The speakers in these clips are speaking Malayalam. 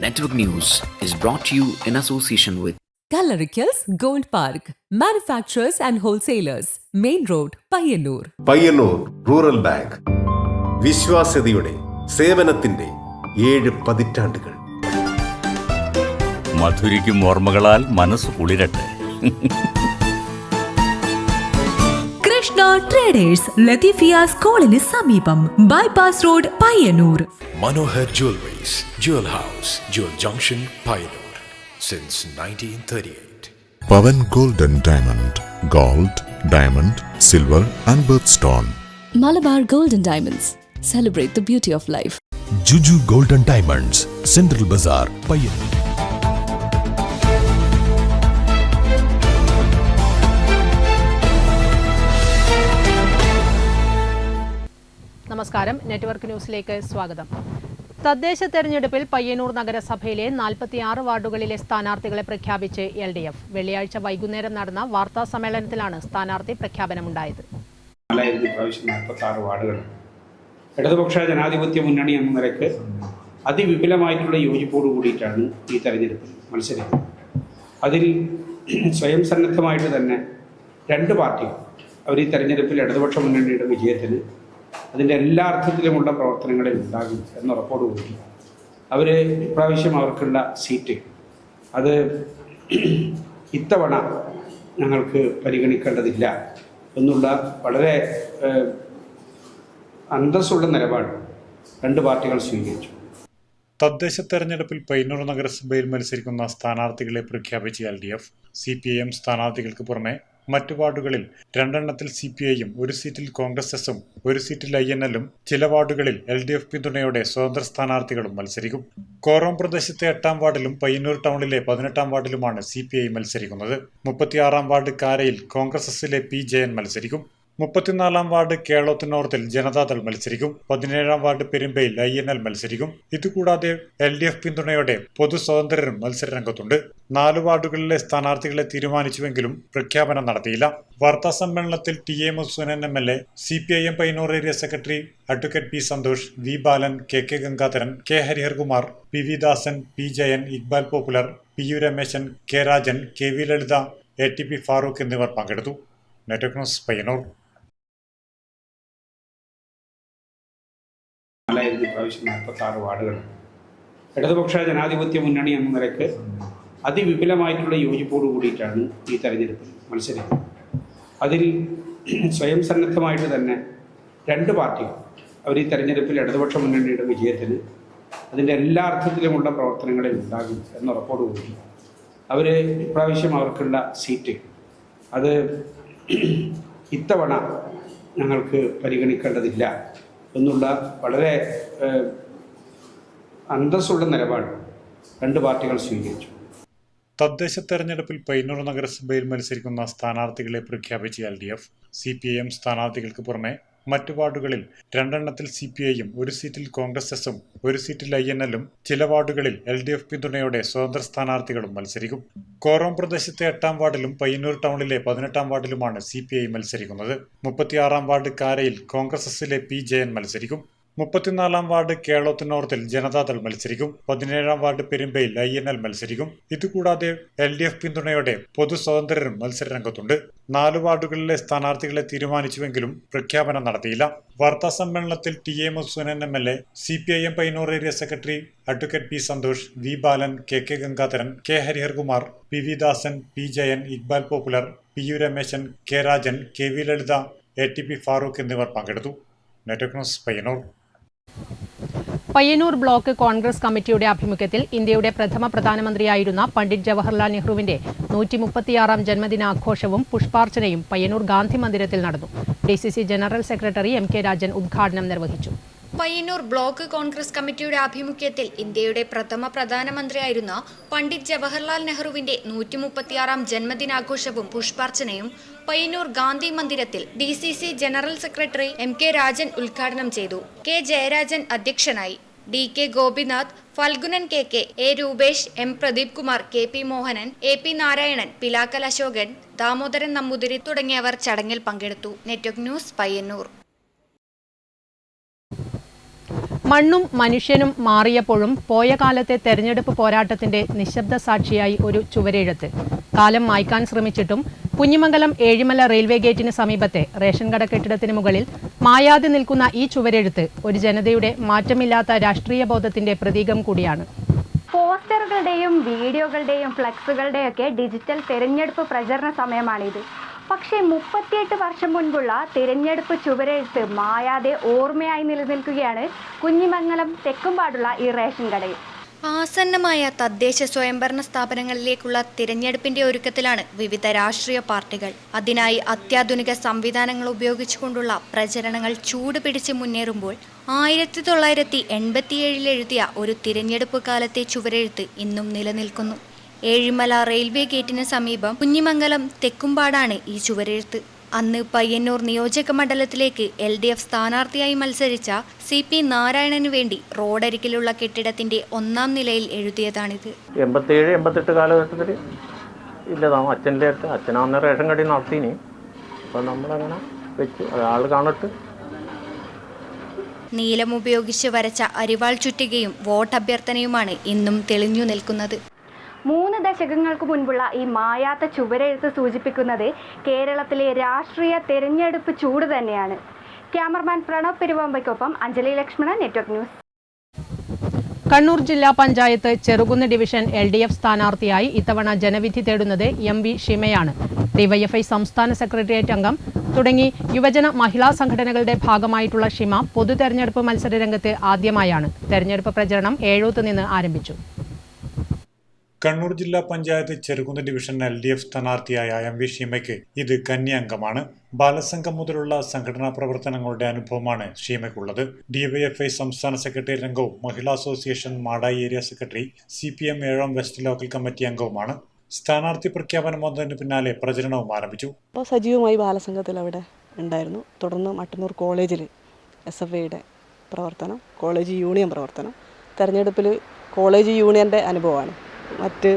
Network News is brought to you in association with Coloricals Gold Park, manufacturers and wholesalers, Main Road, Payyannur. Payyannur rural bank വിശ്വാസ്യതയുടെ സേവനത്തിന്റെ 7 പതിറ്റാണ്ടുകൾ. മധുരിക്കും ഓർമ്മകളാൽ മനസ്സ് കുളിരട്ടെ. കൃഷ്ണ ട്രേഡേഴ്സ്, ലത്തീഫിയ സ്കൂളിന് സമീപം, bypass road, Payyanur. Manohar Jewelries, Jewel House, Jewel Junction, Payyannur, since 1938. Pavan Gold and Diamond, Gold, Diamond, Silver and Birthstone. Malabar Gold and Diamonds, celebrate the beauty of life. Juju Gold and Diamonds, Central Bazaar, Payyannur. നമസ്കാരം, നെറ്റ്വർക്ക് ന്യൂസിലേക്ക് സ്വാഗതം. തദ്ദേശ തെരഞ്ഞെടുപ്പിൽ പയ്യന്നൂർ നഗരസഭയിലെ 46 വാർഡുകളിലെ സ്ഥാനാർത്ഥികളെ പ്രഖ്യാപിച്ച് LDF. വെള്ളിയാഴ്ച വൈകുന്നേരം നടന്ന വാർത്താ സമ്മേളനത്തിലാണ് സ്ഥാനാർത്ഥി പ്രഖ്യാപനമുണ്ടായത്. 46 വാർഡുകൾ ഇടതുപക്ഷ ജനാധിപത്യ മുന്നണി എന്ന നിലയ്ക്ക് അതിവിപുലമായിട്ടുള്ള യോജിപ്പോട് കൂടിയിട്ടാണ് ഈ തെരഞ്ഞെടുപ്പിൽ മത്സരിക്കുന്നത്. അതിൽ സ്വയം സന്നദ്ധമായിട്ട് തന്നെ 2 പാർട്ടികൾ അവർ ഈ തെരഞ്ഞെടുപ്പിൽ ഇടതുപക്ഷ മുന്നണിയുടെ വിജയത്തിന് അതിൻ്റെ എല്ലാ അർത്ഥത്തിലുമുള്ള പ്രവർത്തനങ്ങളിൽ ഉണ്ടാകും എന്നുറപ്പോടുകൂടി അവർ ഇപ്രാവശ്യം അവർക്കുള്ള സീറ്റ് അത് ഇത്തവണ ഞങ്ങൾക്ക് പരിഗണിക്കേണ്ടതില്ല എന്നുള്ള വളരെ അന്തസ്സുള്ള നിലപാട് 2 പാർട്ടികൾ സ്വീകരിച്ചു. തദ്ദേശ തെരഞ്ഞെടുപ്പിൽ പയ്യന്നൂർ നഗരസഭയിൽ മത്സരിക്കുന്ന സ്ഥാനാർത്ഥികളെ പ്രഖ്യാപിച്ച LDF. CPIM സ്ഥാനാർത്ഥികൾക്ക് പുറമെ മറ്റു വാർഡുകളിൽ 2 എണ്ണത്തിൽ CPIയും 1 സീറ്റിൽ കോൺഗ്രസ് എസും 1 സീറ്റിൽ INLും ചില വാർഡുകളിൽ LDF പിന്തുണയോടെ സ്വതന്ത്ര സ്ഥാനാർത്ഥികളും മത്സരിക്കും. കോറോം പ്രദേശത്തെ 8-ാം വാർഡിലും പയ്യന്നൂർ ടൗണിലെ 18-ാം വാർഡിലുമാണ് CPI മത്സരിക്കുന്നത്. 36-ാം വാർഡ് കാരയിൽ കോൺഗ്രസ് എസിലെ P. ജയൻ മത്സരിക്കും. 34-ാം വാർഡ് കേളോത്ത് നോർത്തിൽ ജനതാദൾ മത്സരിക്കും. 17-ാം വാർഡ് പെരുമ്പയിൽ INL മത്സരിക്കും. ഇതുകൂടാതെ LDF പിന്തുണയോടെ പൊതു സ്വതന്ത്രരും മത്സരരംഗത്തുണ്ട്. 4 വാർഡുകളിലെ സ്ഥാനാർത്ഥികളെ തീരുമാനിച്ചുവെങ്കിലും പ്രഖ്യാപനം നടത്തിയില്ല. വാർത്താ സമ്മേളനത്തിൽ TA Madhusoodanan MLA, CPIM Payyanur area secretary advocate P. Santhosh, V. Balan, KK Gangadharan, K. Hariharkumar, PV Dasan, P. Jayan, Iqbal popular, PU Rameshan, K. Rajan, KV Lalitha, ATP Farooq എന്നിവർ പങ്കെടുത്തു. Network news, Payyanur. 46 വാർഡുകൾ ഇടതുപക്ഷ ജനാധിപത്യ മുന്നണി എന്ന നിലയ്ക്ക് അതിവിപുലമായിട്ടുള്ള യോജിപ്പോട് കൂടിയിട്ടാണ് ഈ തെരഞ്ഞെടുപ്പിൽ മത്സരിക്കുന്നത്. അതിൽ സ്വയം സന്നദ്ധമായിട്ട് തന്നെ 2 പാർട്ടികൾ അവർ ഈ തെരഞ്ഞെടുപ്പിൽ ഇടതുപക്ഷ മുന്നണിയുടെ വിജയത്തിന് അതിൻ്റെ എല്ലാ അർത്ഥത്തിലുമുള്ള പ്രവർത്തനങ്ങളിൽ ഉണ്ടാകും എന്നുറപ്പോടുകൂടി അവർ ഇപ്രാവശ്യം അവർക്കുള്ള സീറ്റ് അത് ഇത്തവണ ഞങ്ങൾക്ക് പരിഗണിക്കേണ്ടതില്ല എന്നുള്ള വളരെ അന്തസ്സുള്ള നിലപാട് 2 പാർട്ടികൾ സ്വീകരിച്ചു. തദ്ദേശ തെരഞ്ഞെടുപ്പിൽ പയ്യന്നൂർ നഗരസഭയിൽ മത്സരിക്കുന്ന സ്ഥാനാർത്ഥികളെ പ്രഖ്യാപിച്ച LDF. CPIM സ്ഥാനാർത്ഥികൾക്ക് പുറമെ മറ്റു വാർഡുകളിൽ 2 എണ്ണത്തിൽ CPIയും 1 സീറ്റിൽ കോൺഗ്രസ് എസും 1 സീറ്റിൽ INLും ചില വാർഡുകളിൽ LDF പിന്തുണയോടെ സ്വതന്ത്ര സ്ഥാനാർത്ഥികളും മത്സരിക്കും. കോറോം പ്രദേശത്തെ 8-ാം വാർഡിലും പയ്യന്നൂർ ടൗണിലെ 18-ാം വാർഡിലുമാണ് CPI മത്സരിക്കുന്നത്. 36-ാം വാർഡ് കാരയിൽ കോൺഗ്രസ് എസിലെ P. ജയൻ മത്സരിക്കും. 34-ാം വാർഡ് കേളോത്ത് നോർത്തിൽ ജനതാദൾ മത്സരിക്കും. 17-ാം വാർഡ് പെരുമ്പയിൽ INL മത്സരിക്കും. ഇതുകൂടാതെ LDF പിന്തുണയോടെ പൊതു സ്വതന്ത്രരും മത്സരരംഗത്തുണ്ട്. 4 വാർഡുകളിലെ സ്ഥാനാർത്ഥികളെ തീരുമാനിച്ചുവെങ്കിലും പ്രഖ്യാപനം നടത്തിയില്ല. വാർത്താ സമ്മേളനത്തിൽ TA Madhusoodanan MLA, CPIM Payyanur area secretary advocate P. Santhosh, V. Balan, KK Gangadharan, K. Hariharkumar, PV Dasan, P. Jayan, Iqbal popular, PU Rameshan, K. Rajan, KV Lalitha, ATP Farooq എന്നിവർ പങ്കെടുത്തു. Network news, Payyanur. Payyanur block Congress കമ്മിറ്റിയുടെ ആഭിമുഖ്യത്തിൽ ഇന്ത്യയുടെ പ്രഥമ പ്രധാനമന്ത്രിയായിരുന്ന പണ്ഡിറ്റ് ജവഹർലാൽ നെഹ്റുവിന്റെ 136-ാം ജന്മദിനാഘോഷവും പുഷ്പാർച്ചനയും പയ്യന്നൂർ ഗാന്ധി മന്ദിരത്തിൽ നടന്നു. DCC general secretary MK Rajan ഉദ്ഘാടനം നിർവഹിച്ചു. പയ്യന്നൂർ ബ്ലോക്ക് കോൺഗ്രസ് കമ്മിറ്റിയുടെ ആഭിമുഖ്യത്തിൽ ഇന്ത്യയുടെ പ്രഥമ പ്രധാനമന്ത്രിയായിരുന്ന പണ്ഡിറ്റ് ജവഹർലാൽ നെഹ്റുവിന്റെ 136-ാം ജന്മദിനാഘോഷവും പുഷ്പാർച്ചനയും പയ്യന്നൂർ ഗാന്ധി മന്ദിരത്തിൽ DCC general secretary MK Rajan ഉദ്ഘാടനം ചെയ്തു. K. ജയരാജൻ അധ്യക്ഷനായി. DK Gopinath, Phalgunan KK, A. Rupesh, M. Pradeep Kumar, KP Mohanan, AP Narayanan, Pilakkal Ashokan, Damodaran Namboothiri തുടങ്ങിയവർ ചടങ്ങിൽ പങ്കെടുത്തു. Network news, Payyanur. മണ്ണും മനുഷ്യനും മാറിയപ്പോഴും പോയ കാലത്തെ തെരഞ്ഞെടുപ്പ് പോരാട്ടത്തിന്റെ നിശബ്ദ സാക്ഷിയായി ഒരു ചുവരെഴുത്ത്. കാലം മായ്ക്കാൻ ശ്രമിച്ചിട്ടും കുഞ്ഞിമംഗലം ഏഴിമല റെയിൽവേ ഗേറ്റിന് സമീപത്തെ റേഷൻ കട കെട്ടിടത്തിന് മുകളിൽ മായാതെ നിൽക്കുന്ന ഈ ചുവരെഴുത്ത് ഒരു ജനതയുടെ മാറ്റമില്ലാത്ത രാഷ്ട്രീയ ബോധത്തിന്റെ പ്രതീകം കൂടിയാണ്. പോസ്റ്ററുകളുടെയും വീഡിയോകളുടെയും ഫ്ലക്സുകളുടെയൊക്കെ ഡിജിറ്റൽ തിരഞ്ഞെടുപ്പ് പ്രചരണ സമയമാണിത്. പക്ഷേ 38 വർഷം മുൻപുള്ള തിരഞ്ഞെടുപ്പ് ചുവരെഴുത്ത് മായാതെ ഓർമ്മയായി നിലനിൽക്കുകയാണ് കുഞ്ഞിമംഗലം തെക്കുംപാടുള്ള ഈ റേഷൻ കടയിൽ. ആസന്നമായ തദ്ദേശ സ്വയംഭരണ സ്ഥാപനങ്ങളിലേക്കുള്ള തിരഞ്ഞെടുപ്പിന്റെ ഒരുക്കത്തിലാണ് വിവിധ രാഷ്ട്രീയ പാർട്ടികൾ. അതിനായി അത്യാധുനിക സംവിധാനങ്ങൾ ഉപയോഗിച്ചുകൊണ്ടുള്ള പ്രചരണങ്ങൾ ചൂടുപിടിച്ച് മുന്നേറുമ്പോൾ 1987 എഴുതിയ ഒരു തിരഞ്ഞെടുപ്പ് കാലത്തെ ചുവരെഴുത്ത് ഇന്നും നിലനിൽക്കുന്നു. ഏഴിമല റെയിൽവേ ഗേറ്റിന് സമീപം കുഞ്ഞിമംഗലം തെക്കുംപാടാണ് ഈ ചുവരെഴുത്ത്. അന്ന് പയ്യന്നൂർ നിയോജക മണ്ഡലത്തിലേക്ക് LDF സ്ഥാനാർത്ഥിയായി മത്സരിച്ച CP നാരായണന് വേണ്ടി റോഡരികിലുള്ള കെട്ടിടത്തിന്റെ 1ാം നിലയിൽ എഴുതിയതാണിത്. 87-88 കാലഘട്ടത്തിൽ ഇല്ലതാണ് അച്ഛൻ്റെ അടുത്ത്. അച്ഛനാന്ന് റേഷൻ കടയിൽ നടത്തിനി. അപ്പം നമ്മളങ്ങനെ വെച്ച് ആൾ കാണട്ട്. നീലം ഉപയോഗിച്ച് വരച്ച അരിവാൾ ചുറ്റികയും വോട്ട് അഭ്യർത്ഥനയുമാണ് ഇന്നും തെളിഞ്ഞു നിൽക്കുന്നത്. 3 ദശകങ്ങൾക്ക് മുൻപുള്ള ഈ മായാത്ത ചുവരെഴുത്ത് സൂചിപ്പിക്കുന്നത് കേരളത്തിലെ രാഷ്ട്രീയ തെരഞ്ഞെടുപ്പ് ചൂട് തന്നെയാണ്. ക്യാമറമാൻ പ്രണവ് പെരുവമ്പയ്ക്കൊപ്പം അഞ്ജലി ലക്ഷ്മണൻ, നെറ്റ്വർക്ക് ന്യൂസ്. കണ്ണൂർ ജില്ലാ പഞ്ചായത്ത് ചെറുകുന്ന് ഡിവിഷൻ LDF സ്ഥാനാർത്ഥിയായി ഇത്തവണ ജനവിധി തേടുന്നത് MV ഷിമയാണ്. DYFI സംസ്ഥാന സെക്രട്ടേറിയറ്റ് അംഗം തുടങ്ങി യുവജന മഹിളാ സംഘടനകളുടെ ഭാഗമായിട്ടുള്ള ഷിമ പൊതു തെരഞ്ഞെടുപ്പ് മത്സര രംഗത്ത് ആദ്യമായാണ്. തെരഞ്ഞെടുപ്പ് പ്രചരണം ഏഴൂത്ത് നിന്ന് ആരംഭിച്ചു. കണ്ണൂർ ജില്ലാ panchayat Cherukunnu division LDF സ്ഥാനാർത്ഥിയായ MV ഷീമയ്ക്ക് ഇത് കന്നി അംഗമാണ്. ബാലസംഘം മുതലുള്ള സംഘടനാ പ്രവർത്തനങ്ങളുടെ അനുഭവമാണ് ഷീമയ്ക്കുള്ളത്. DYFI സംസ്ഥാന സെക്രട്ടേറിയറ്റ് അംഗവും Mahila association Madayi area secretary, CPM 7 west local committee അംഗവുമാണ്. സ്ഥാനാർത്ഥി പ്രഖ്യാപനം വന്നതിന് പിന്നാലെ പ്രചരണവും ആരംഭിച്ചു. സജീവമായി ബാലസംഘത്തിൽ അവിടെ ഉണ്ടായിരുന്നു. തുടർന്ന് മട്ടന്നൂർ കോളേജിൽ SFIയുടെ പ്രവർത്തനം, കോളേജ് യൂണിയൻ പ്രവർത്തനം. തെരഞ്ഞെടുപ്പിൽ കോളേജ് യൂണിയൻ്റെ അനുഭവമാണ്. മറ്റ്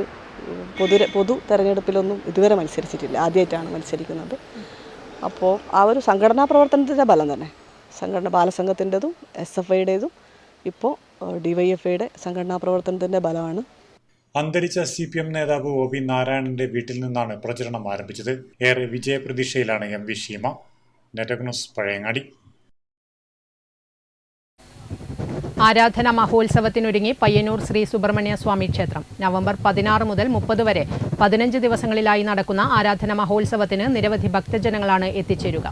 പൊതു തെരഞ്ഞെടുപ്പിലൊന്നും ഇതുവരെ മത്സരിച്ചിട്ടില്ല, ആദ്യമായിട്ടാണ് മത്സരിക്കുന്നത്. അപ്പോൾ ആ ഒരു സംഘടനാ പ്രവർത്തനത്തിൻ്റെ ബലം തന്നെ, ബാലസംഘത്തിൻ്റെതും SFIയുടേതും ഇപ്പോൾ DYFIയുടെ സംഘടനാ പ്രവർത്തനത്തിൻ്റെ ബലമാണ്. അന്തരിച്ച CPM നേതാവ് OV നാരായണന്റെ വീട്ടിൽ നിന്നാണ് പ്രചരണം ആരംഭിച്ചത്. ഏറെ വിജയപ്രതീക്ഷയിലാണ് MV Sheema. Network news, Pazhayangadi. ആരാധന മഹോത്സവത്തിനൊരുങ്ങി പയ്യന്നൂർ ശ്രീ സുബ്രഹ്മണ്യ സ്വാമി ക്ഷേത്രം. നവംബർ 16 മുതൽ 30 വരെ 15 ദിവസങ്ങളിലായി നടക്കുന്ന ആരാധന മഹോത്സവത്തിന് നിരവധി ഭക്തജനങ്ങളാണ് എത്തിച്ചേരുക.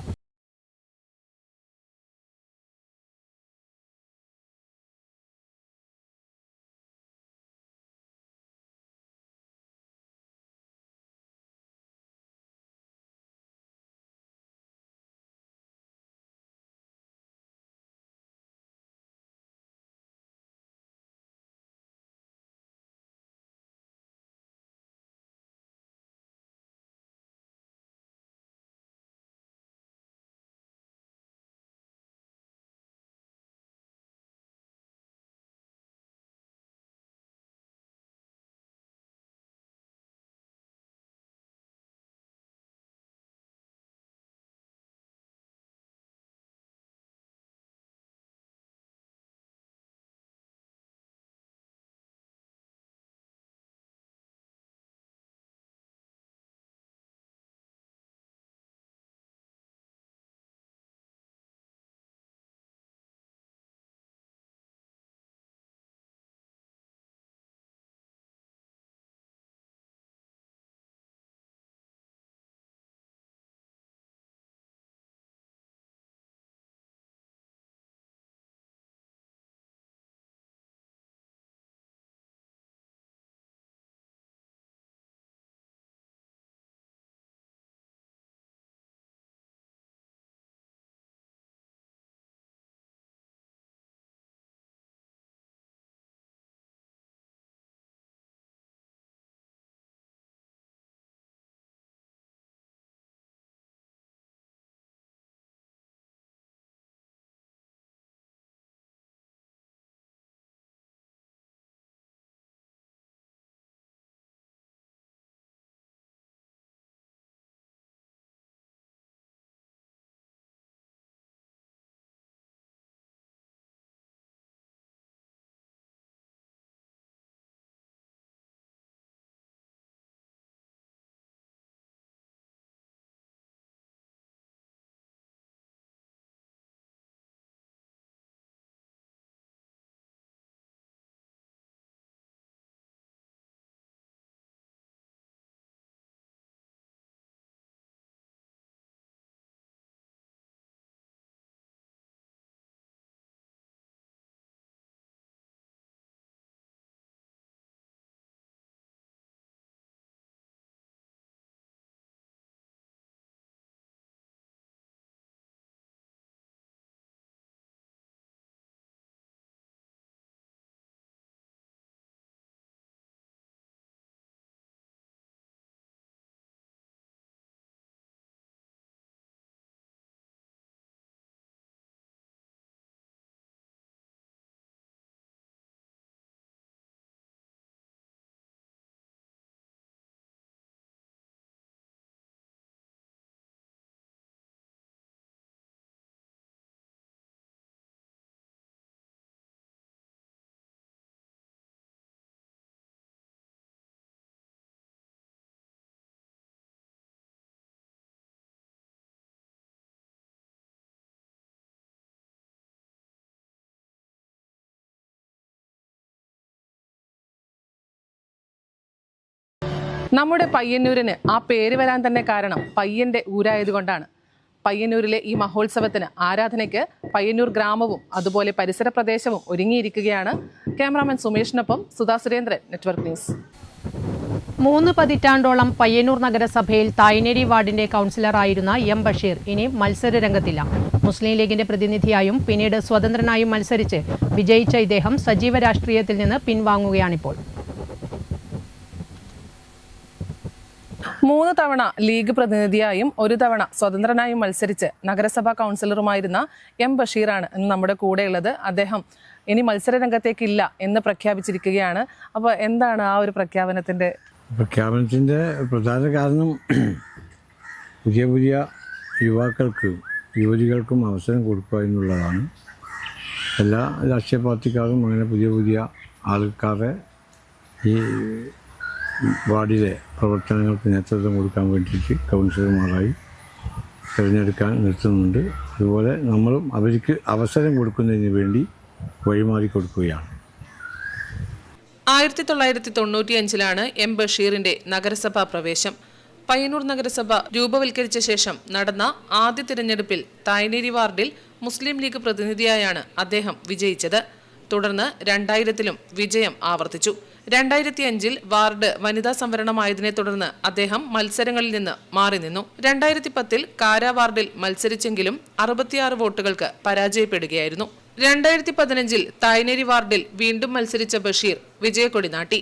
നമ്മുടെ പയ്യന്നൂരിന് ആ പേര് വരാൻ തന്നെ കാരണം പയ്യന്റെ ഊരായതുകൊണ്ടാണ്. പയ്യന്നൂരിലെ ഈ മഹോത്സവത്തിന് ആരാധനയ്ക്ക് പയ്യന്നൂർ ഗ്രാമവും അതുപോലെ പരിസര പ്രദേശവും ഒരുങ്ങിയിരിക്കുകയാണ്. ക്യാമറാമാൻ സുമേഷിനൊപ്പം സുധാ സുരേന്ദ്രൻ, നെറ്റ്വർക്ക് ന്യൂസ്. 3 പതിറ്റാണ്ടോളം പയ്യന്നൂർ നഗരസഭയിൽ തായ്നേരി വാർഡിന്റെ കൗൺസിലറായിരുന്ന എം ബഷീർ ഇനി മത്സര രംഗത്തില്ല. മുസ്ലിം ലീഗിന്റെ പ്രതിനിധിയായും പിന്നീട് സ്വതന്ത്രനായും മത്സരിച്ച് വിജയിച്ച ഇദ്ദേഹം സജീവ രാഷ്ട്രീയത്തിൽ നിന്ന് പിൻവാങ്ങുകയാണിപ്പോൾ. 3 തവണ ലീഗ് പ്രതിനിധിയായും 1 തവണ സ്വതന്ത്രനായും മത്സരിച്ച് നഗരസഭാ കൗൺസിലറുമായിരുന്ന എം ബഷീറാണ് ഇന്ന് നമ്മുടെ കൂടെയുള്ളത്. അദ്ദേഹം ഇനി മത്സര രംഗത്തേക്കില്ല എന്ന് പ്രഖ്യാപിച്ചിരിക്കുകയാണ്. അപ്പോൾ എന്താണ് ആ ഒരു പ്രഖ്യാപനത്തിന്റെ പ്രധാന കാരണം പുതിയ യുവാക്കൾക്കും യുവതികൾക്കും അവസരം കൊടുക്കുക എന്നുള്ളതാണ്. എല്ലാ രാഷ്ട്രീയ പാർട്ടിക്കാരും അങ്ങനെ പുതിയ ആൾക്കാരെ ഈ വാർഡിലെ പ്രവർത്തനങ്ങൾക്ക് നേതൃത്വം കൊടുക്കാൻ വേണ്ടിയിട്ട് കൗൺസിലർമാരായി തിരഞ്ഞെടുക്കാൻ നിർത്തുന്നുണ്ട്. അതുപോലെ നമ്മളും അവർക്ക് അവസരം കൊടുക്കുന്നതിന് വേണ്ടി വഴിമാറി കൊടുക്കുകയാണ്. 1995 എം ബഷീറിന്റെ നഗരസഭാ പ്രവേശം. പയ്യന്നൂർ നഗരസഭ രൂപവൽക്കരിച്ച ശേഷം നടന്ന ആദ്യ തിരഞ്ഞെടുപ്പിൽ തായ്നേരി വാർഡിൽ മുസ്ലിം ലീഗ് പ്രതിനിധിയായാണ് അദ്ദേഹം വിജയിച്ചത്. തുടർന്ന് 2000-ലും വിജയം ആവർത്തിച്ചു. 2005-ൽ വാർഡ് വനിതാ സംവരണമായതിനെ തുടർന്ന് അദ്ദേഹം മത്സരങ്ങളിൽ നിന്ന് മാറി നിന്നു. 2010-ൽ കാര വാർഡിൽ മത്സരിച്ചെങ്കിലും 66 വോട്ടുകൾക്ക് പരാജയപ്പെടുകയായിരുന്നു. 2015-ൽ തായ്നേരി വാർഡിൽ വീണ്ടും മത്സരിച്ച ബഷീർ വിജയക്കൊടി നാട്ടി.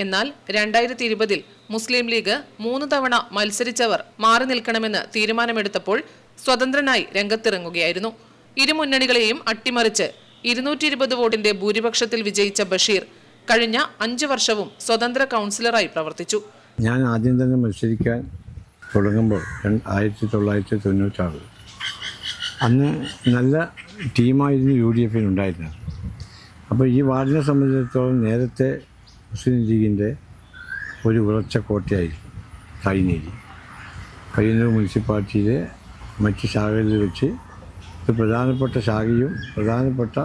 എന്നാൽ 2020-ൽ മുസ്ലിം ലീഗ് 3 തവണ മത്സരിച്ചവർ മാറി നിൽക്കണമെന്ന് തീരുമാനമെടുത്തപ്പോൾ സ്വതന്ത്രനായി രംഗത്തിറങ്ങുകയായിരുന്നു. ഇരു മുന്നണികളെയും അട്ടിമറിച്ച് 220 വോട്ടിന്റെ ഭൂരിപക്ഷത്തിൽ വിജയിച്ച ബഷീർ കഴിഞ്ഞ 5 വർഷവും സ്വതന്ത്ര കൗൺസിലറായി പ്രവർത്തിച്ചു. ഞാൻ ആദ്യം തന്നെ മത്സരിക്കാൻ തുടങ്ങുമ്പോൾ 1996 അന്ന് നല്ല ടീമായിരുന്നു UDF ഉണ്ടായിരുന്നത്. അപ്പോൾ ഈ വാർഡിനെ സംബന്ധിച്ചിടത്തോളം നേരത്തെ മുസ്ലിം ലീഗിൻ്റെ ഒരു ഉറച്ച കോട്ടയായിരുന്നു തായ്നേരി. പയ്യന്നൂർ മുനിസിപ്പാലിറ്റിയിലെ മറ്റ് ശാഖകളിൽ വെച്ച് ഒരു പ്രധാനപ്പെട്ട ശാഖയും പ്രധാനപ്പെട്ട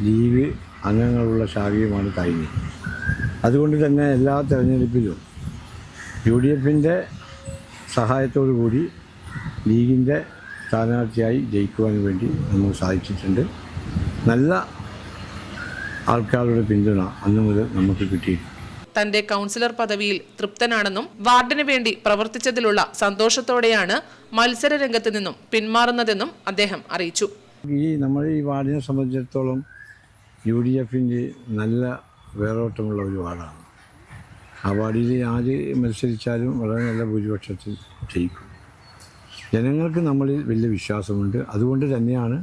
ലീഗ് അംഗങ്ങളുള്ള ശാഖയുമാണ് തായ്നേരി. അതുകൊണ്ട് തന്നെ എല്ലാ തെരഞ്ഞെടുപ്പിലും UDFൻ്റെ സഹായത്തോടു കൂടി ലീഗിൻ്റെ സ്ഥാനാർത്ഥിയായി ജയിക്കുവാൻ വേണ്ടി നമുക്ക് സാധിച്ചിട്ടുണ്ട്. നല്ല ആൾക്കാരുടെ പിന്തുണ അന്നു മുതൽ നമുക്ക് കിട്ടിയിട്ടുണ്ട്. തന്റെ കൗൺസിലർ പദവിയിൽ തൃപ്തനാണെന്നും വാർഡിന് വേണ്ടി പ്രവർത്തിച്ചതിലുള്ള സന്തോഷത്തോടെയാണ് മത്സര രംഗത്ത് നിന്നും പിന്മാറുന്നതെന്നും അദ്ദേഹം അറിയിച്ചു. നമ്മുടെ ഈ വാർഡിനെ സംബന്ധിച്ചിടത്തോളം UDFൻ്റെ നല്ല വേരോട്ടമുള്ള ഒരു വാർഡാണ്. ആ വാർഡിൽ ആര് മത്സരിച്ചാലും വളരെ നല്ല ഭൂരിപക്ഷത്തിൽ ജയിക്കും. ജനങ്ങൾക്ക് നമ്മളിൽ വലിയ വിശ്വാസമുണ്ട്. അതുകൊണ്ട് തന്നെയാണ്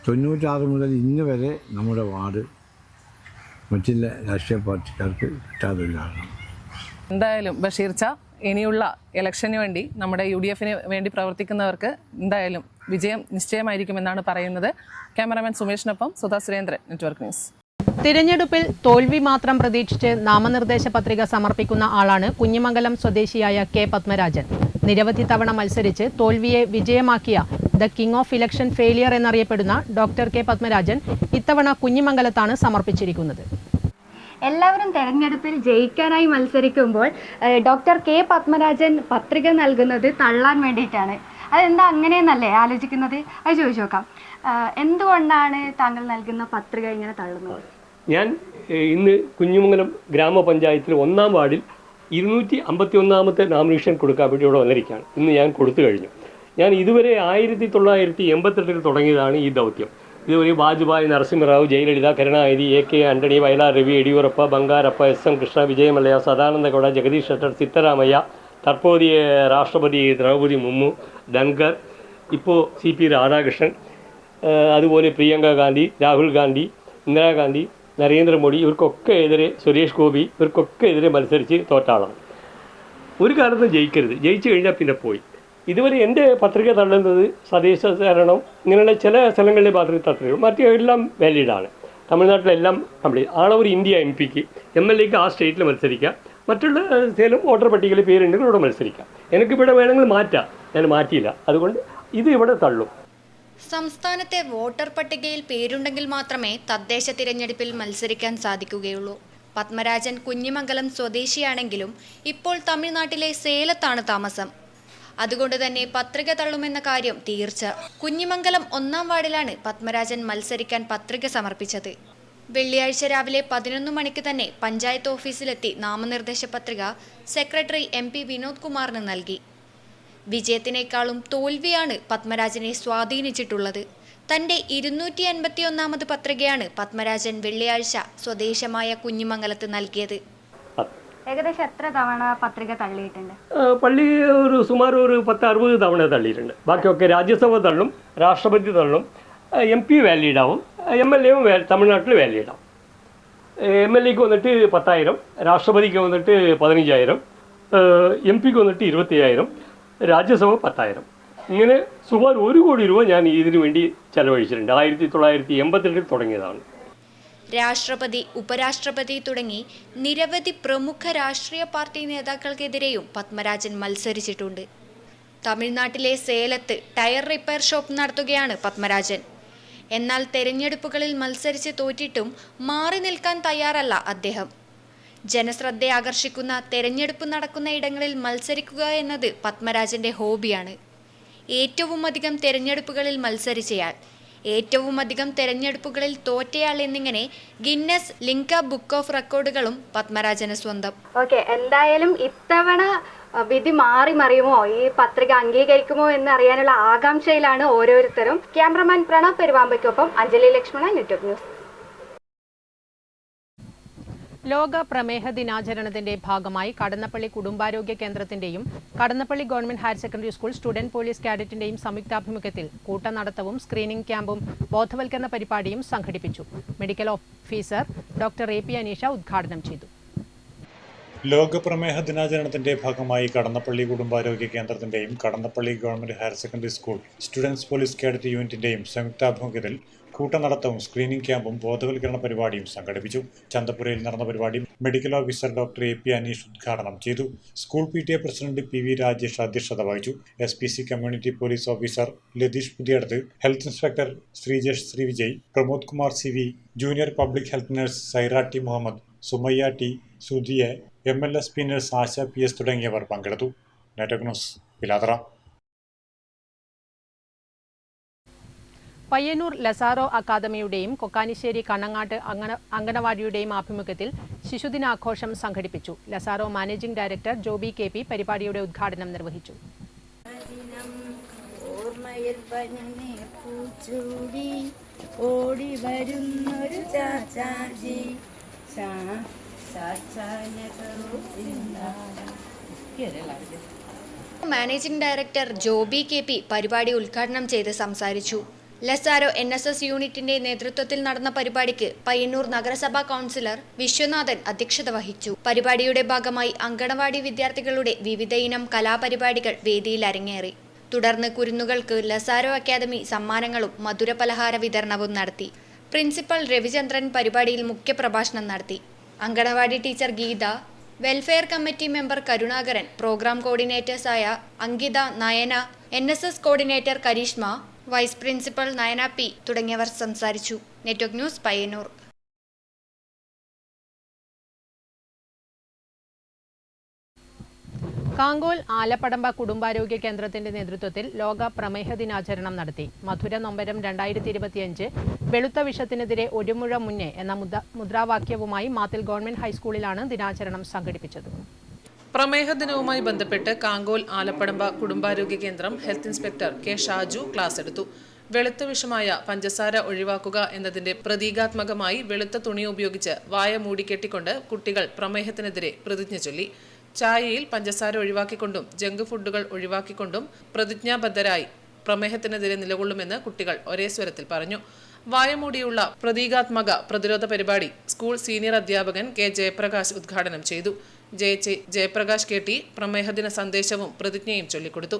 96 മുതൽ ഇന്ന് വരെ നമ്മുടെ വാർഡ് മറ്റുള്ള രാഷ്ട്രീയ പാർട്ടിക്കാർക്ക് കിട്ടാതൊരു കാരണം. എന്തായാലും ബഷീർ ചാ ഇനിയുള്ള ഇലക്ഷന് വേണ്ടി നമ്മുടെ UDFന് വേണ്ടി പ്രവർത്തിക്കുന്നവർക്ക് എന്തായാലും വിജയം നിശ്ചയമായിരിക്കുമെന്നാണ് പറയുന്നത്. ക്യാമറാമാൻ സുമേഷിനൊപ്പം സുധാ സുരേന്ദ്രൻ, നെറ്റ്വർക്ക് ന്യൂസ്. തിരഞ്ഞെടുപ്പിൽ തോൽവി മാത്രം പ്രതീക്ഷിച്ച് നാമനിർദ്ദേശ പത്രിക സമർപ്പിക്കുന്ന ആളാണ് കുഞ്ഞിമംഗലം സ്വദേശിയായ കെ പത്മരാജൻ. നിരവധി തവണ മത്സരിച്ച് തോൽവിയെ വിജയമാക്കിയ the king of election failure എന്നറിയപ്പെടുന്ന ഡോക്ടർ കെ പത്മരാജൻ ഇത്തവണ കുഞ്ഞിമംഗലത്താണ് സമർപ്പിച്ചിരിക്കുന്നത്. എല്ലാവരും തെരഞ്ഞെടുപ്പിൽ ജയിക്കാനായി മത്സരിക്കുമ്പോൾ ഡോക്ടർ കെ പത്മരാജൻ പത്രിക നൽകുന്നത് തള്ളാൻ വേണ്ടിയിട്ടാണ്. അതെന്താ അങ്ങനെയെന്നല്ലേ ആലോചിക്കുന്നത്? അത് ചോദിച്ചു നോക്കാം. എന്തുകൊണ്ടാണ് താങ്കൾ നൽകുന്ന പത്രിക ഇങ്ങനെ തള്ളുന്നത്? ഞാൻ ഇന്ന് കുഞ്ഞിമംഗലം ഗ്രാമപഞ്ചായത്തിൽ 1-ാം വാർഡിൽ 251-ാമത്തെ നോമിനേഷൻ കൊടുക്കാൻ വേണ്ടി ഇവിടെ വന്നിരിക്കുകയാണ്. ഇന്ന് ഞാൻ കൊടുത്തു കഴിഞ്ഞു. ഞാൻ ഇതുവരെ 1988-ൽ തുടങ്ങിയതാണ് ഈ ദൗത്യം. ഇതുവരെ വാജ്പേയി, നരസിംഹറാവു, ജയലളിത, കരുണാനിധി, AK ആന്റണി, വയലാർ രവി, യെഡിയൂരപ്പ, ബംഗാരപ്പ, SM കൃഷ്ണ, വിജയമല്ലയ, സദാനന്ദ ഗൗഡ, ജഗദീഷ് ഷെട്ടർ, സിദ്ധരാമയ്യ, തற்பോதைய രാഷ്ട്രപതി ദ്രൗപദി മുർമു, ധൻഖർ, ഇപ്പോൾ CP രാധാകൃഷ്ണൻ, അതുപോലെ പ്രിയങ്ക ഗാന്ധി, രാഹുൽ ഗാന്ധി, ഇന്ദിരാഗാന്ധി, നരേന്ദ്രമോദി, ഇവർക്കൊക്കെ എതിരെ സുരേഷ് ഗോപി, ഇവർക്കൊക്കെ എതിരെ മത്സരിച്ച് തോറ്റാളാണ്. ഒരു കാലത്ത് ജയിക്കരുത്, ജയിച്ചു കഴിഞ്ഞാൽ പിന്നെ പോയി. ഇതുവരെ എൻ്റെ പത്രിക തള്ളുന്നത് സ്വദേശീകരണം ഇങ്ങനെയുള്ള ചില സ്ഥലങ്ങളിലെ പത്രിക തള്ളുള്ളൂ. മറ്റേ എല്ലാം വാലിഡാണ്. തമിഴ്നാട്ടിലെല്ലാം കംപ്ലീറ്റ് ആളെ ഒരു ഇന്ത്യ MP-ക്ക് MLA-ക്ക് ആ സ്റ്റേറ്റിൽ മത്സരിക്കാം. മറ്റുള്ള സ്ഥലം വോട്ടർ പട്ടികയിൽ പേരുണ്ടെങ്കിൽ ഇവിടെ മത്സരിക്കാം. എനിക്കിവിടെ വേണമെങ്കിൽ മാറ്റാം. ഞാൻ മാറ്റിയില്ല. അതുകൊണ്ട് ഇത് ഇവിടെ തള്ളും. സംസ്ഥാനത്തെ വോട്ടർ പട്ടികയിൽ പേരുണ്ടെങ്കിൽ മാത്രമേ തദ്ദേശ തിരഞ്ഞെടുപ്പിൽ മത്സരിക്കാൻ സാധിക്കുകയുള്ളൂ. പത്മരാജൻ കുഞ്ഞിമംഗലം സ്വദേശിയാണെങ്കിലും ഇപ്പോൾ തമിഴ്നാട്ടിലെ സേലത്താണ് താമസം. അതുകൊണ്ട് തന്നെ പത്രിക തള്ളുമെന്ന കാര്യം തീർച്ച. കുഞ്ഞിമംഗലം 1-ാം വാർഡിലാണ് പത്മരാജൻ മത്സരിക്കാൻ പത്രിക സമർപ്പിച്ചത്. വെള്ളിയാഴ്ച രാവിലെ 11 മണിക്ക് തന്നെ പഞ്ചായത്ത് ഓഫീസിലെത്തി നാമനിർദ്ദേശ പത്രിക സെക്രട്ടറി MP വിനോദ് കുമാറിന് നൽകി. വിജയത്തിനേക്കാളും തോൽവിയാണ് പത്മരാജനെ സ്വാധീനിച്ചിട്ടുള്ളത്. തന്റെ 281ാമത് പത്രികയാണ് പത്മരാജൻ വെള്ളിയാഴ്ച സ്വദേശമായ കുഞ്ഞിമംഗലത്ത് നൽകിയത്. ഏകദേശം എത്ര തവണ പത്രിക തള്ളിയിട്ടുണ്ട്? പള്ളി സുമാർ ഒരു 10-60 തവണ തള്ളിയിട്ടുണ്ട്. ബാക്കിയൊക്കെ രാജ്യസഭ തള്ളും, രാഷ്ട്രപതി തള്ളും, MP വാലിഡ് ആവും, MLA തമിഴ്നാട്ടിൽ വാലിഡ് ആവും. MLA ക്ക് വന്നിട്ട് 10,000, രാഷ്ട്രപതിക്ക് വന്നിട്ട് 15,000, MP ക്ക് വന്നിട്ട് 25,000, രാജ്യസഭ 10,000. ഇങ്ങനെ സുമാർ 1 കോടി രൂപ ഞാൻ ഇതിനു വേണ്ടി ചെലവഴിച്ചിട്ടുണ്ട്. 1982 തുടങ്ങിയതാണ്. രാഷ്ട്രപതി, ഉപരാഷ്ട്രപതി തുടങ്ങി നിരവധി പ്രമുഖ രാഷ്ട്രീയ പാർട്ടി നേതാക്കൾക്കെതിരെയും പത്മരാജൻ മത്സരിച്ചിട്ടുണ്ട്. തമിഴ്നാട്ടിലെ സേലത്ത് ടയർ റിപ്പയർ ഷോപ്പ് നടത്തുകയാണ് പത്മരാജൻ. എന്നാൽ തെരഞ്ഞെടുപ്പുകളിൽ മത്സരിച്ച് തോറ്റിട്ടും മാറി നിൽക്കാൻ തയ്യാറല്ല അദ്ദേഹം. ജനശ്രദ്ധ ആകർഷിക്കുന്ന തെരഞ്ഞെടുപ്പ് നടക്കുന്ന ഇടങ്ങളിൽ മത്സരിക്കുക എന്നത് പത്മരാജന്റെ ഹോബിയാണ്. ഏറ്റവും അധികം തെരഞ്ഞെടുപ്പുകളിൽ മത്സരിച്ചയാൾ, ഏറ്റവും അധികം തെരഞ്ഞെടുപ്പുകളിൽ തോറ്റയാൾ എന്നിങ്ങനെ ഗിന്നസ് ലിങ്ക ബുക്ക് ഓഫ് റെക്കോർഡുകളും പത്മരാജന് സ്വന്തം. ഓക്കെ, എന്തായാലും ഇത്തവണ വിധി മാറി മറിയുമോ, ഈ പത്രിക അംഗീകരിക്കുമോ എന്ന് അറിയാനുള്ള ആകാംക്ഷയിലാണ് ഓരോരുത്തരും. ക്യാമറമാൻ പ്രണവ് പെരുവാമ്പയ്ക്കൊപ്പം അഞ്ജലി ലക്ഷ്മണൻ, നെറ്റ്വർക്ക് ന്യൂസ്. ലോക പ്രമേഹ ദിനാചരണത്തിന്റെ ഭാഗമായി കടന്നപ്പള്ളി കുടുംബാരോഗ്യ കേന്ദ്രത്തിന്റെയും Kadannappally government higher secondary school student police കാഡറ്റിന്റെയും സംയുക്താഭിമുഖ്യത്തിൽ കൂട്ടനടത്തവും സ്ക്രീനിംഗ് ക്യാമ്പും ബോധവൽക്കരണ പരിപാടിയും സംഘടിപ്പിച്ചു. Medical officer doctor AP Aneesha ഉദ്ഘാടനം ചെയ്തു. ലോക പ്രമേഹ ദിനാചരണത്തിന്റെ ഭാഗമായി കടന്നപ്പള്ളി കുടുംബാരോഗ്യ കേന്ദ്രത്തിന്റെയും Kadannappally government higher secondary school students police cadet യൂണിറ്റിന്റെയും സംയുക്താഭിമുഖ്യത്തിൽ കൂട്ടനടത്തവും സ്ക്രീനിംഗ് ക്യാമ്പും ബോധവൽക്കരണ പരിപാടിയും സംഘടിപ്പിച്ചു. ചന്തപുരയിൽ നടന്ന പരിപാടി medical officer doctor AP Aneesh ഉദ്ഘാടനം ചെയ്തു. School PTA president PV Rajesh അധ്യക്ഷത വഹിച്ചു. SPC community police officer Latheesh Puthiyadath, health inspector Sreejesh Srivijay, Pramod Kumar CV, junior public health nurse Saira T Muhammad, Sumayya T, സുധിയെ, MLSP നഴ്സ് ആശ PS തുടങ്ങിയവർ പങ്കെടുത്തു. Network news, Pilathara. Payyannur Lazaro അക്കാദമിയുടെയും കൊക്കാനിശ്ശേരി കണ്ണങ്ങാട്ട് അങ്കണവാടിയുടെയും ആഭിമുഖ്യത്തിൽ ശിശുദിനാഘോഷം സംഘടിപ്പിച്ചു. Lazaro managing director Joby KP പരിപാടിയുടെ ഉദ്ഘാടനം നിർവഹിച്ചു. മാനേജിംഗ് ഡയറക്ടർ ജോബി KP പരിപാടി ഉദ്ഘാടനം ചെയ്ത് സംസാരിച്ചു. ലസാരോ NSS യൂണിറ്റിന്റെ നേതൃത്വത്തിൽ നടന്ന പരിപാടിക്ക് പയ്യന്നൂർ നഗരസഭാ കൗൺസിലർ വിശ്വനാഥൻ അധ്യക്ഷത വഹിച്ചു. പരിപാടിയുടെ ഭാഗമായി അങ്കണവാടി വിദ്യാർത്ഥികളുടെ വിവിധ ഇനം കലാപരിപാടികൾ വേദിയിൽ അരങ്ങേറി. തുടർന്ന് കുരുന്നുകൾക്ക് ലസാരോ അക്കാദമി സമ്മാനങ്ങളും മധുരപലഹാര വിതരണവും നടത്തി. പ്രിൻസിപ്പൽ രവിചന്ദ്രൻ പരിപാടിയിൽ മുഖ്യപ്രഭാഷണം നടത്തി. Anganwadi teacher Geetha, welfare committee member Karunakaran, programme കോർഡിനേറ്റേഴ്സായ Ankitha, Nayana, NSS coordinator Karishma, vice principal Nayana P തുടങ്ങിയവർ സംസാരിച്ചു. Network news, Payyannur. കാങ്കോൽ ആലപ്പടമ്പ കുടുംബാരോഗ്യ കേന്ദ്രത്തിന്റെ നേതൃത്വത്തിൽ ലോക പ്രമേഹ ദിനാചരണം നടത്തി. മധുര നൊമ്പരം 2025 വെളുത്ത വിഷത്തിനെതിരെ ഒരു മുഴ മുന്നേ എന്ന മുദ്രാവാക്യവുമായി മാത്തിൽ ഗവൺമെന്റ് ഹൈസ്കൂളിലാണ് ദിനാചരണം സംഘടിപ്പിച്ചത്. പ്രമേഹ ദിനവുമായി ബന്ധപ്പെട്ട് കാങ്കോൽ ആലപ്പടമ്പ കുടുംബാരോഗ്യ കേന്ദ്രം health inspector K Shaju class എടുത്തു. വെളുത്ത വിഷമായ പഞ്ചസാര ഒഴിവാക്കുക എന്നതിന്റെ പ്രതീകാത്മകമായി വെളുത്ത തുണി ഉപയോഗിച്ച് വായ മൂടിക്കെട്ടിക്കൊണ്ട് കുട്ടികൾ പ്രമേഹത്തിനെതിരെ പ്രതിജ്ഞ ചൊല്ലി. ചായയിൽ പഞ്ചസാര ഒഴിവാക്കിക്കൊണ്ടും ജങ്ക് ഫുഡുകൾ ഒഴിവാക്കിക്കൊണ്ടും പ്രതിജ്ഞാബദ്ധരായി പ്രമേഹത്തിനെതിരെ നിലകൊള്ളുമെന്ന് കുട്ടികൾ ഒരേ സ്വരത്തിൽ പറഞ്ഞു. വായമൂടിയുള്ള പ്രതീകാത്മക പ്രതിരോധ പരിപാടി സ്കൂൾ സീനിയർ അധ്യാപകൻ K ജയപ്രകാശ് ഉദ്ഘാടനം ചെയ്തു. ജയപ്രകാശ് KT പ്രമേഹദിന സന്ദേശവും പ്രതിജ്ഞയും ചൊല്ലിക്കൊടുത്തു.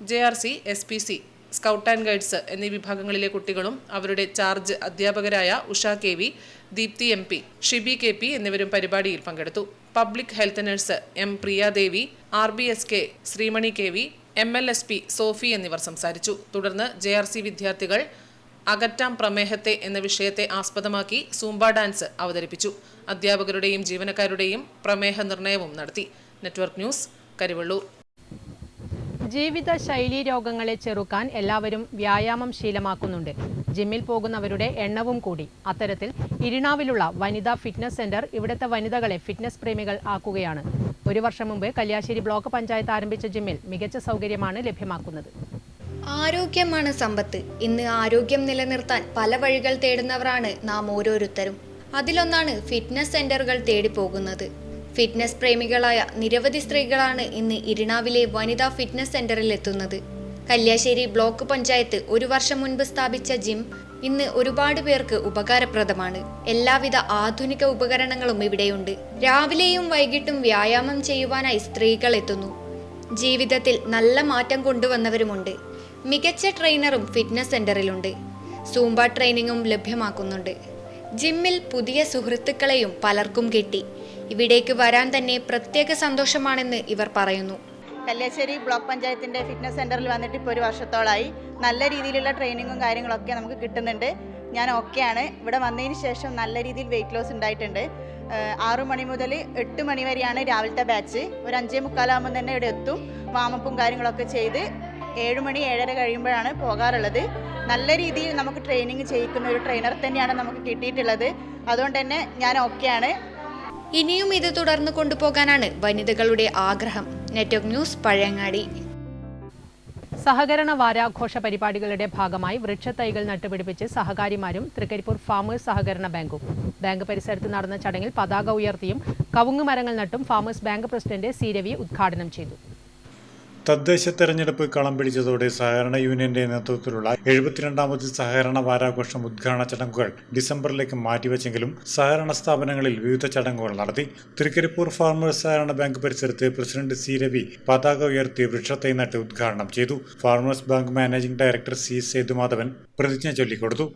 JRC, SPC, scout and guides എന്നീ വിഭാഗങ്ങളിലെ കുട്ടികളും അവരുടെ ചാർജ് അധ്യാപകരായ Usha KV, Deepthi MP, Shibi KP എന്നിവരും പരിപാടിയിൽ പങ്കെടുത്തു. Public health nurse M Priyadevi, RBSK Sreemani KV, MLSP Sophie എന്നിവർ സംസാരിച്ചു. തുടർന്ന് JRC വിദ്യാർത്ഥികൾ അകറ്റാം പ്രമേഹത്തെ എന്ന വിഷയത്തെ ആസ്പദമാക്കി സൂംബ ഡാൻസ് അവതരിപ്പിച്ചു. അധ്യാപകരുടെയും ജീവനക്കാരുടെയും പ്രമേഹ നിർണയവും നടത്തി. Network news, Karivellur. ജീവിത ശൈലീ രോഗങ്ങളെ ചെറുക്കാൻ എല്ലാവരും വ്യായാമം ശീലമാക്കുന്നുണ്ട്. ജിമ്മിൽ പോകുന്നവരുടെ എണ്ണവും കൂടി. അത്തരത്തിൽ ഇരിണാവിലുള്ള വനിതാ ഫിറ്റ്നസ് സെന്റർ ഇവിടുത്തെ വനിതകളെ ഫിറ്റ്നസ് പ്രേമികൾ ആക്കുകയാണ്. 1 വർഷം മുമ്പ് കല്യാശ്ശേരി ബ്ലോക്ക് പഞ്ചായത്ത് ആരംഭിച്ച ജിമ്മിൽ മികച്ച സൗകര്യമാണ് ലഭ്യമാക്കുന്നത്. ആരോഗ്യമാണ് സമ്പത്ത്. ഇന്ന് ആരോഗ്യം നിലനിർത്താൻ പല വഴികൾ തേടുന്നവരാണ് നാം ഓരോരുത്തരും. അതിലൊന്നാണ് ഫിറ്റ്നസ് സെന്ററുകൾ തേടിപ്പോകുന്നത്. ഫിറ്റ്നസ് പ്രേമികളായ നിരവധി സ്ത്രീകളാണ് ഇന്ന് ഇരിണാവിലെ വനിതാ ഫിറ്റ്നസ് സെന്ററിൽ എത്തുന്നത്. കല്യാശ്ശേരി ബ്ലോക്ക് പഞ്ചായത്ത് 1 വർഷം മുൻപ് സ്ഥാപിച്ച ജിം ഇന്ന് ഒരുപാട് പേർക്ക് ഉപകാരപ്രദമാണ്. എല്ലാവിധ ആധുനിക ഉപകരണങ്ങളും ഇവിടെയുണ്ട്. രാവിലെയും വൈകിട്ടും വ്യായാമം ചെയ്യുവാനായി സ്ത്രീകൾ എത്തുന്നു. ജീവിതത്തിൽ നല്ല മാറ്റം കൊണ്ടുവന്നവരുമുണ്ട്. മികച്ച ട്രെയിനറും ഫിറ്റ്നസ് സെന്ററിലുണ്ട്. സൂംബ ട്രെയിനിങ്ങും ലഭ്യമാക്കുന്നുണ്ട്. ജിമ്മിൽ പുതിയ സുഹൃത്തുക്കളെയും പലർക്കും കിട്ടി. ഇവിടേക്ക് വരാൻ തന്നെ പ്രത്യേക സന്തോഷമാണെന്ന് ഇവർ പറയുന്നു. കല്യാശ്ശേരി ബ്ലോക്ക് പഞ്ചായത്തിൻ്റെ ഫിറ്റ്നസ് സെൻ്ററിൽ വന്നിട്ട് ഇപ്പോൾ 1 വർഷത്തോളമായി. നല്ല രീതിയിലുള്ള ട്രെയിനിങ്ങും കാര്യങ്ങളൊക്കെ നമുക്ക് കിട്ടുന്നുണ്ട്. ഞാൻ ഓക്കെയാണ്. ഇവിടെ വന്നതിന് ശേഷം നല്ല രീതിയിൽ വെയിറ്റ് ലോസ് ഉണ്ടായിട്ടുണ്ട്. 6 മണി മുതൽ 8 മണി വരെയാണ് രാവിലത്തെ ബാച്ച്. ഒരു 5:45 തന്നെ ഇവിടെ എത്തും. വാമപ്പും കാര്യങ്ങളൊക്കെ ചെയ്ത് 7 മണി 7:30 കഴിയുമ്പോഴാണ് പോകാറുള്ളത്. നല്ല രീതിയിൽ നമുക്ക് ട്രെയിനിങ് ചെയ്യിക്കുന്ന ഒരു ട്രെയിനർ തന്നെയാണ് നമുക്ക് കിട്ടിയിട്ടുള്ളത്. അതുകൊണ്ട് തന്നെ ഞാൻ ഓക്കെയാണ്. ഇനിയും ഇത് തുടർന്ന് കൊണ്ടുപോകാനാണ് വനിതകളുടെ ആഗ്രഹം. Network news, Pazhayangadi. സഹകരണ വാരാഘോഷ പരിപാടികളുടെ ഭാഗമായി വൃക്ഷത്തൈകൾ നട്ടുപിടിപ്പിച്ച് സഹകാരിമാരും തൃക്കരിപ്പൂർ ഫാമേഴ്സ് സഹകരണ ബാങ്കും. ബാങ്ക് പരിസരത്ത് നടന്ന ചടങ്ങിൽ പതാക ഉയർത്തിയും കവുങ്ങ് മരങ്ങൾ നട്ടും farmers bank president C Ravi ഉദ്ഘാടനം ചെയ്തു. തദ്ദേശ തെരഞ്ഞെടുപ്പ് കളം പിടിച്ചതോടെ സഹകരണ യൂണിയന്റെ നേതൃത്വത്തിലുള്ള 72ാമത് സഹകരണ വാരാഘോഷം ഉദ്ഘാടന ചടങ്ങുകൾ ഡിസംബറിലേക്ക് മാറ്റിവെച്ചെങ്കിലും സഹകരണ സ്ഥാപനങ്ങളിൽ വിവിധ ചടങ്ങുകൾ നടത്തി. തൃക്കരിപ്പൂർ ഫാർമേഴ്സ് സഹകരണ ബാങ്ക് പരിസരത്ത് പ്രസിഡന്റ് സി രവി പതാക ഉയർത്തി വൃക്ഷത്തൈ നട്ട് ഉദ്ഘാടനം ചെയ്തു. Farmers bank managing director C Sethumadhavan പ്രതിജ്ഞ ചൊല്ലിക്കൊടുത്തു.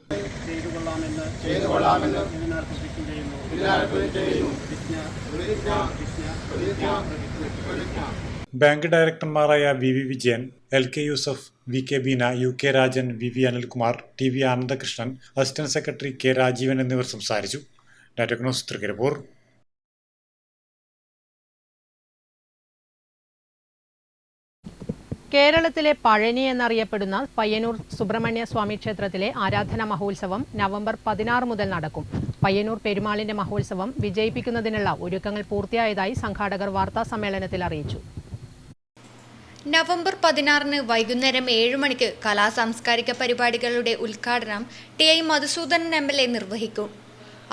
ബാങ്ക് ഡയറക്ടർമാരായ V V Vijayan, L K Yusuf, V K Beena, U K Rajan, V V Anilkumar, T V Anandakrishnan, assistant secretary K Rajeevan എന്നിവർ സംസാരിച്ചു. Network news, Trikaripur. കേരളത്തിലെ പഴനി എന്നറിയപ്പെടുന്ന പയ്യന്നൂർ സുബ്രഹ്മണ്യ സ്വാമി ക്ഷേത്രത്തിലെ ആരാധനാ മഹോത്സവം നവംബർ 16 മുതൽ നടക്കും. പയ്യന്നൂർ പെരുമാളിന്റെ മഹോത്സവം വിജയിപ്പിക്കുന്നതിനുള്ള ഒരുക്കങ്ങൾ പൂർത്തിയായതായി സംഘാടകർ വാർത്താ സമ്മേളനത്തിൽ അറിയിച്ചു. നവംബർ 16 വൈകുന്നേരം 7 മണിക്ക് കലാസാംസ്കാരിക പരിപാടികളുടെ ഉദ്ഘാടനം ടി.ഐ. മധുസൂദനൻ എം.എൽ.എ. നിർവഹിക്കും.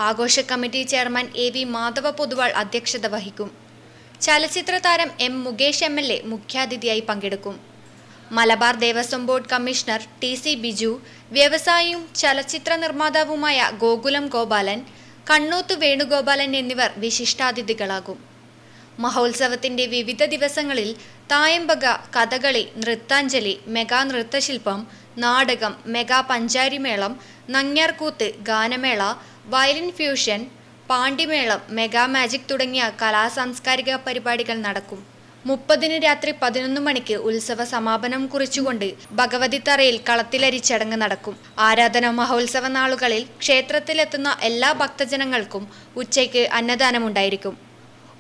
ആഘോഷ committee chairman A V Madhava Poduval അധ്യക്ഷത വഹിക്കും. ചലച്ചിത്ര താരം എം മുകേഷ് എം.എൽ.എ. മുഖ്യാതിഥിയായി പങ്കെടുക്കും. Malabar Devaswom board commissioner TC. Biju, വ്യവസായിയും ചലച്ചിത്ര നിർമ്മാതാവുമായ ഗോകുലം ഗോപാലൻ, കണ്ണൂത്ത് വേണുഗോപാലൻ എന്നിവർ വിശിഷ്ടാതിഥികളാകും. മഹോത്സവത്തിന്റെ വിവിധ ദിവസങ്ങളിൽ തായമ്പക, കഥകളി, നൃത്താഞ്ജലി, മെഗാ നൃത്തശില്പം, നാടകം, മെഗാ പഞ്ചാരിമേളം, നങ്ങ്യാർകൂത്ത്, ഗാനമേള, വയലിൻ ഫ്യൂഷൻ, പാണ്ടിമേളം, മെഗാ മാജിക് തുടങ്ങിയ കലാസാംസ്കാരിക പരിപാടികൾ നടക്കും. 30 രാത്രി 11 മണിക്ക് ഉത്സവ സമാപനം കുറിച്ചുകൊണ്ട് ഭഗവതി തറയിൽ കളത്തിലരി ചടങ്ങ് നടക്കും. ആരാധന മഹോത്സവ നാളുകളിൽ ക്ഷേത്രത്തിലെത്തുന്ന എല്ലാ ഭക്തജനങ്ങൾക്കും ഉച്ചയ്ക്ക് അന്നദാനമുണ്ടായിരിക്കും.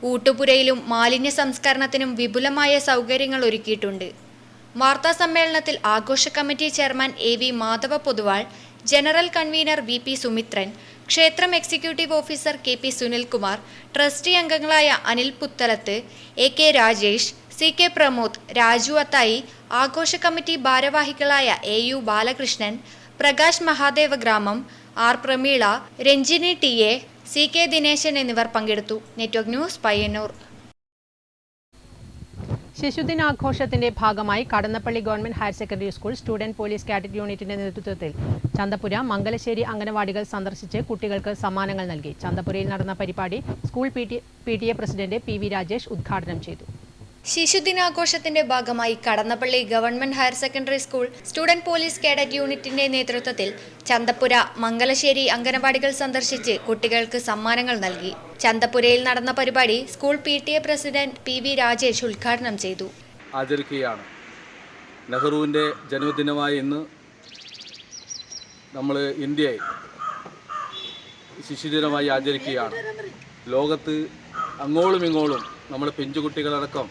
ഊട്ടുപുരയിലും മാലിന്യ സംസ്കരണത്തിനും വിപുലമായ സൗകര്യങ്ങൾ ഒരുക്കിയിട്ടുണ്ട്. വാർത്താ സമ്മേളനത്തിൽ ആഘോഷ committee chairman A V Madhava Poduval, general convener V P Sumithran, ക്ഷേത്രം executive officer K P Sunilkumar, trustee അംഗങ്ങളായ Anil Puthalath, A K Rajesh, C K Pramod, Raju Athayi, ആഘോഷ കമ്മിറ്റി ഭാരവാഹികളായ A U Balakrishnan, Prakash Mahadeva Gramam, R Prameela, Ranjini T A, C K Dineshan എന്നിവർ പങ്കെടുത്തു. Network news, Payyannur. ശിശുദിനാഘോഷത്തിന്റെ ഭാഗമായി Kadannappally government higher secondary school student police cadet യൂണിറ്റിന്റെ നേതൃത്വത്തിൽ ചന്തപുര, മംഗലശ്ശേരി അംഗനവാടികൾ സന്ദർശിച്ച് കുട്ടികൾക്ക് സമ്മാനങ്ങൾ നൽകി. ചന്തപുരയിൽ നടന്ന പരിപാടി school P T A president P V Rajesh ഉദ്ഘാടനം ചെയ്തു. ശിശുദിനാഘോഷത്തിന്റെ ഭാഗമായി Kadannappally government higher secondary school student police cadet യൂണിറ്റിന്റെ നേതൃത്വത്തിൽ ചന്തപുര, മംഗലശ്ശേരി അംഗനവാടികൾ സന്ദർശിച്ച് കുട്ടികൾക്ക് സമ്മാനങ്ങൾ നൽകി. ചന്തപുരയിൽ നടന്ന പരിപാടി school PTA president P V Rajesh ഉദ്ഘാടനം ചെയ്തു. ആചരിക്കുകയാണ്. നെഹ്റുവിൻ്റെ ജന്മദിനമായ ഇന്ന് നമ്മൾ ഇന്ത്യയെ ശിശുദിനമായി ആചരിക്കുകയാണ്. ലോകത്ത് അങ്ങോളം ഇങ്ങോളം നമ്മുടെ പിഞ്ചുകുട്ടികളടക്കം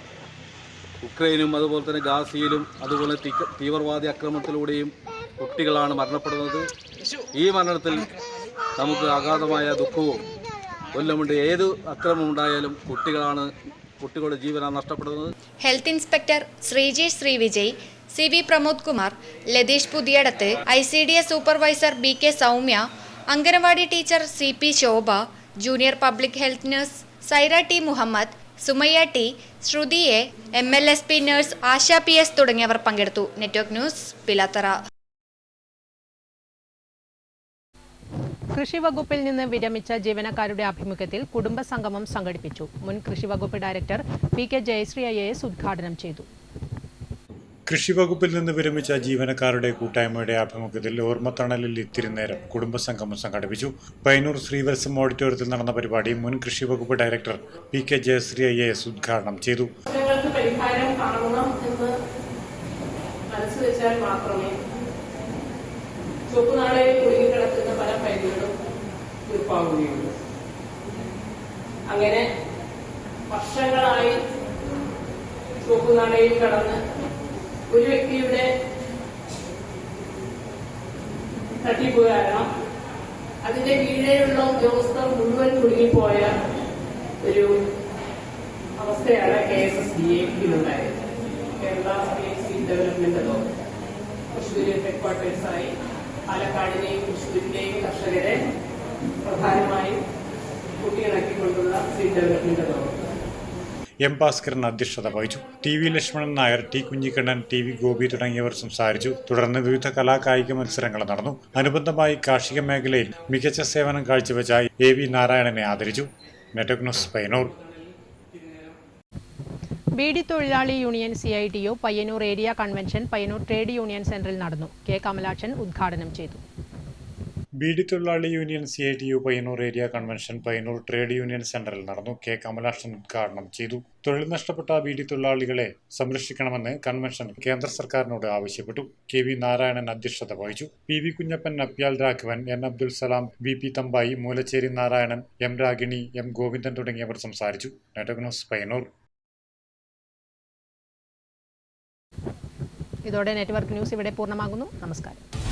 ഉക്രൈനും അതുപോലെ തന്നെ ഗാസയിലും അതുപോലെ തീവ്രവാദി ആക്രമണത്തിലൂടെയും കുട്ടികളാണ് മരണപ്പെടുന്നത്. ഈ മരണത്തിൽ നമുക്ക് അഗാധമായ ദുഃഖവും കൊല്ലമുണ്ട്. ഏത് അക്രമം ഉണ്ടായാലും കുട്ടികളുടെ ജീവനാണ് നഷ്ടപ്പെടുന്നത്. Health inspector Sreejesh Srivijay, CV Pramod Kumar, Latheesh Puthiyadath, ICDS supervisor BK Soumya, anganwadi teacher CP Shobha, junior public health nurse Saira T Muhammad, Sumayya T, Shruthi A, MLSP nurse Asha PS തുടങ്ങിയവർ പങ്കെടുത്തു. Network news, Pilathara. കൃഷി വകുപ്പിൽ നിന്ന് വിരമിച്ച ജീവനക്കാരുടെ ആഭിമുഖ്യത്തിൽ കുടുംബസംഗമം സംഘടിപ്പിച്ചു. മുൻ കൃഷി വകുപ്പ് ഡയറക്ടർ PK ജയശ്രീ IAS ഉദ്ഘാടനം ചെയ്തു. കൃഷി വകുപ്പിൽ നിന്ന് വിരമിച്ച ജീവനക്കാരുടെ കൂട്ടായ്മയുടെ ആഭിമുഖ്യത്തിൽ ഓർമ്മത്തണലിൽ ഇത്തിരി നേരം കുടുംബസംഗമം സംഘടിപ്പിച്ചു. പയ്യന്നൂർ ശ്രീവത്സം ഓഡിറ്റോറിയത്തിൽ നടന്ന പരിപാടി മുൻ കൃഷി വകുപ്പ് ഡയറക്ടർ PK ജയശ്രീ IAS ഉദ്ഘാടനം ചെയ്തു. പരിഹാരം കാണണം എന്ന് മനസ്സ് വെച്ചാൽ മാത്രമേ ചുവപ്പുനാളയിൽ കുടുങ്ങിക്കിടക്കുന്ന പല ഫയലുകളും തീർപ്പാവുകയുള്ളൂ. അങ്ങനെ വർഷങ്ങളായി ചുവപ്പുനാളയിൽ കടന്ന് ഒരു വ്യക്തിയുടെ തട്ടിപ്പ് കാരണം അതിന്റെ കീഴിലുള്ള ഉദ്യോഗസ്ഥർ മുഴുവൻ കുടുങ്ങിപ്പോയ ഒരു അവസ്ഥയാണ് KSSDA-യിലുണ്ടായത്. കേരള സ്റ്റേറ്റ് ഡെവലപ്മെന്റ് അതോറിറ്റി തൃശ്ശൂരിൽ ഹെഡ്ക്വാർട്ടേഴ്സായി പാലക്കാടിനെയും തൃശ്ശൂരിന്റെയും കർഷകരെ പ്രധാനമായും കൂട്ടിയിണക്കിക്കൊണ്ടുള്ള state development authority. M Bhaskaran അധ്യക്ഷത വഹിച്ചു. TV Lakshmanan Nair, T Kunhikannan, TV Gopi തുടങ്ങിയവർ സംസാരിച്ചു. തുടർന്ന് വിവിധ കലാകായിക മത്സരങ്ങൾ നടന്നു. അനുബന്ധമായി കാർഷിക മേഖലയിൽ മികച്ച സേവനം കാഴ്ചവെച്ച AV നാരായണനെ ആദരിച്ചു. Network news, Payyanur. ബീഡി തൊഴിലാളി union CITU Payyanur area convention Payyanur trade union സെന്ററിൽ നടന്നു. K കമലാക്ഷൻ ഉദ്ഘാടനം ചെയ്തു. ബീഡി തൊഴിലാളി union CITU Payyanur area convention Payyanur trade union സെന്ററിൽ നടന്നു. K കമലാക്ഷൻ ഉദ്ഘാടനം ചെയ്തു. തൊഴിൽ നഷ്ടപ്പെട്ട ബീഡി തൊഴിലാളികളെ സംരക്ഷിക്കണമെന്ന് കൺവെൻഷൻ കേന്ദ്ര സർക്കാരിനോട് ആവശ്യപ്പെട്ടു. KV നാരായണൻ അധ്യക്ഷത വഹിച്ചു. PV Kunjappan, അപ്യാൽ Raghavan, N Abdul Salam, BP Thampayi, Moolacheri Narayanan, M Ragini, M Govindan തുടങ്ങിയവർ സംസാരിച്ചു. Network news, Payyanur. ഇതോടെ നെറ്റ്വർക്ക് ന്യൂസ് ഇവിടെ പൂർണ്ണമാകുന്നു. നമസ്കാരം.